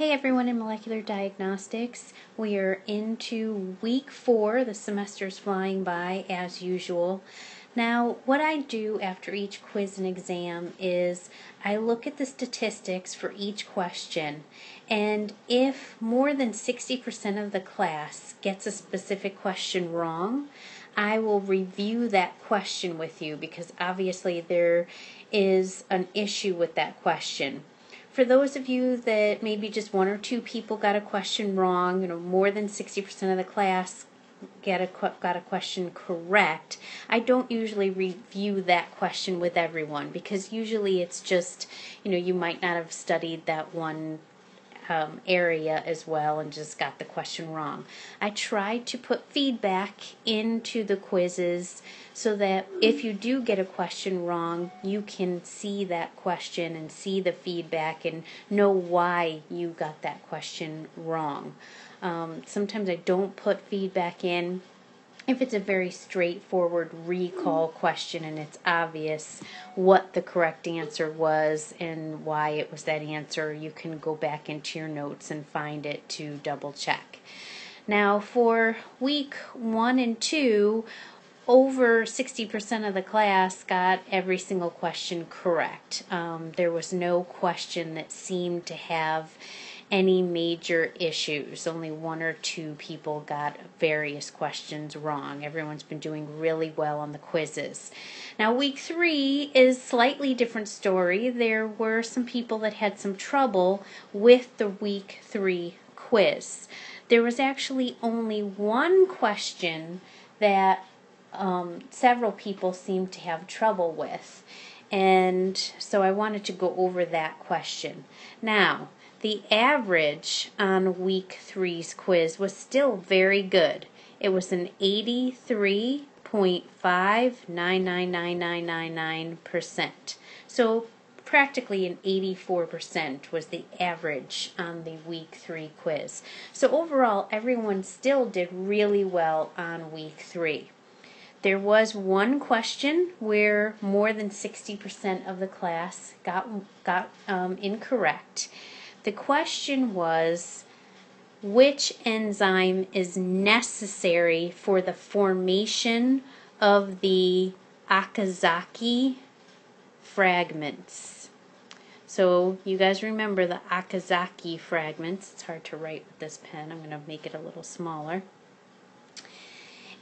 Hey everyone in Molecular Diagnostics. We are into week 4. The semester's flying by as usual. Now, what I do after each quiz and exam is I look at the statistics for each question, and if more than 60% of the class gets a specific question wrong, I will review that question with you because obviously there is an issue with that question. For those of you that maybe just one or two people got a question wrong, more than 60% of the class got a question correct, I don't usually review that question with everyone because usually it's just, you might not have studied that one area as well and just got the question wrong. I try to put feedback into the quizzes so that if you do get a question wrong, you can see that question and see the feedback and know why you got that question wrong. Sometimes I don't put feedback in. If it's a very straightforward recall question and it's obvious what the correct answer was and why it was that answer, you can go back into your notes and find it to double check. Now for week 1 and 2, over 60% of the class got every single question correct. There was no question that seemed to have any major issues. Only 1 or 2 people got various questions wrong. Everyone's been doing really well on the quizzes. Now week 3 is slightly different story. There were some people that had some trouble with the week 3 quiz. There was actually only one question that several people seemed to have trouble with, and so I wanted to go over that question. Now, the average on week 3's quiz was still very good. It was an 83.599999%. So practically an 84% was the average on the week 3 quiz. So overall, everyone still did really well on week 3. There was one question where more than 60% of the class got incorrect. The question was, which enzyme is necessary for the formation of the Okazaki fragments? So you guys remember the Okazaki fragments. It's hard to write with this pen. I'm going to make it a little smaller.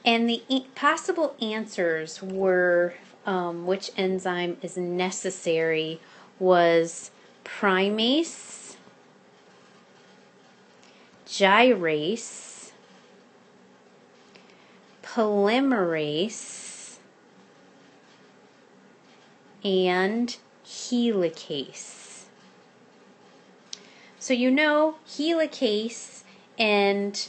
And the possible answers were which enzyme is necessary was primase, gyrase, polymerase, and helicase. So helicase and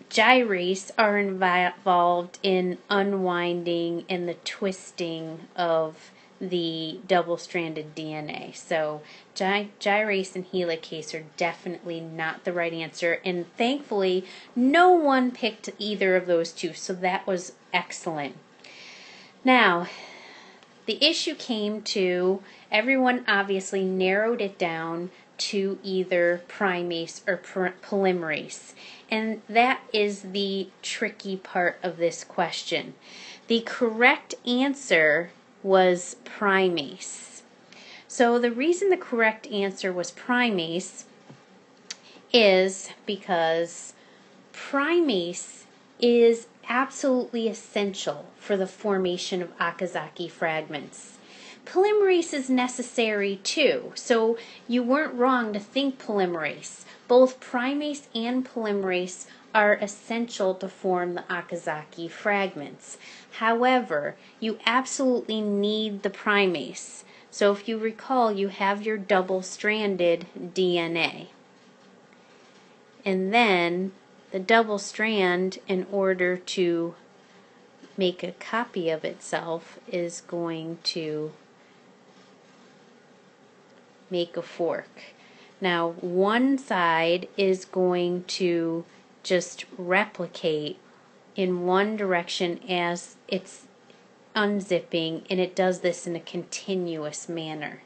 gyrase are involved in unwinding and the twisting of the double-stranded DNA. So gyrase and helicase are definitely not the right answer, and thankfully no one picked either of those two, so that was excellent. Now, the issue came to everyone obviously narrowed it down to either primase or polymerase. And that is the tricky part of this question. The correct answer was primase. So the reason the correct answer was primase is because primase is absolutely essential for the formation of Okazaki fragments. Polymerase is necessary too, so you weren't wrong to think polymerase. Both primase and polymerase are essential to form the Okazaki fragments. However, you absolutely need the primase. So if you recall, you have your double-stranded DNA. And then the double strand, in order to make a copy of itself, is going to make a fork. Now, one side is going to just replicate in one direction as it's unzipping, and it does this in a continuous manner.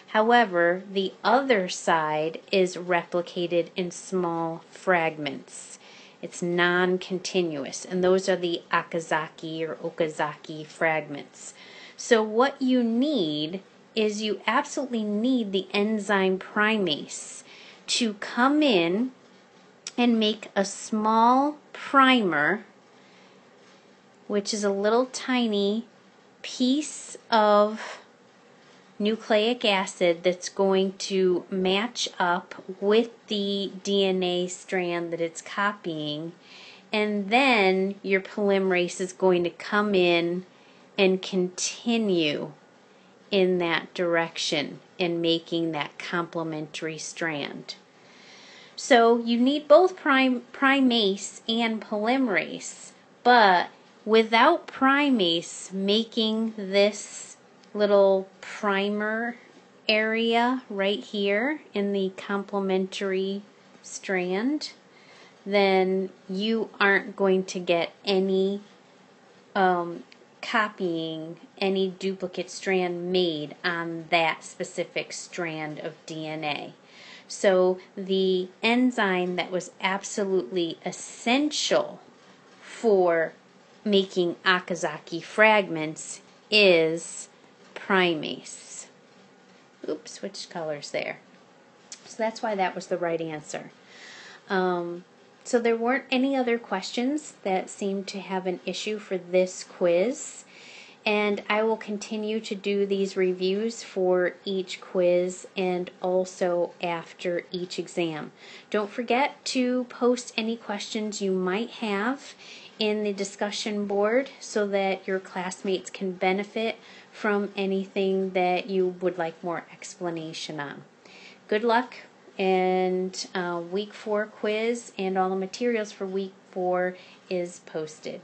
However, the other side is replicated in small fragments. It's non-continuous, and those are the Okazaki or Okazaki fragments. So what you need is you absolutely need the enzyme primase to come in and make a small primer, which is a little tiny piece of nucleic acid that's going to match up with the DNA strand that it's copying, and then your polymerase is going to come in and continue in that direction in making that complementary strand. So you need both primase and polymerase, but without primase making this little primer area right here in the complementary strand, then you aren't going to get any copying, any duplicate strand made on that specific strand of DNA. So the enzyme that was absolutely essential for making Okazaki fragments is primase. Oops, switched colors there. So that's why that was the right answer. So there weren't any other questions that seemed to have an issue for this quiz. And I will continue to do these reviews for each quiz and also after each exam. Don't forget to post any questions you might have in the discussion board so that your classmates can benefit from anything that you would like more explanation on. Good luck, and week 4 quiz and all the materials for week 4 is posted.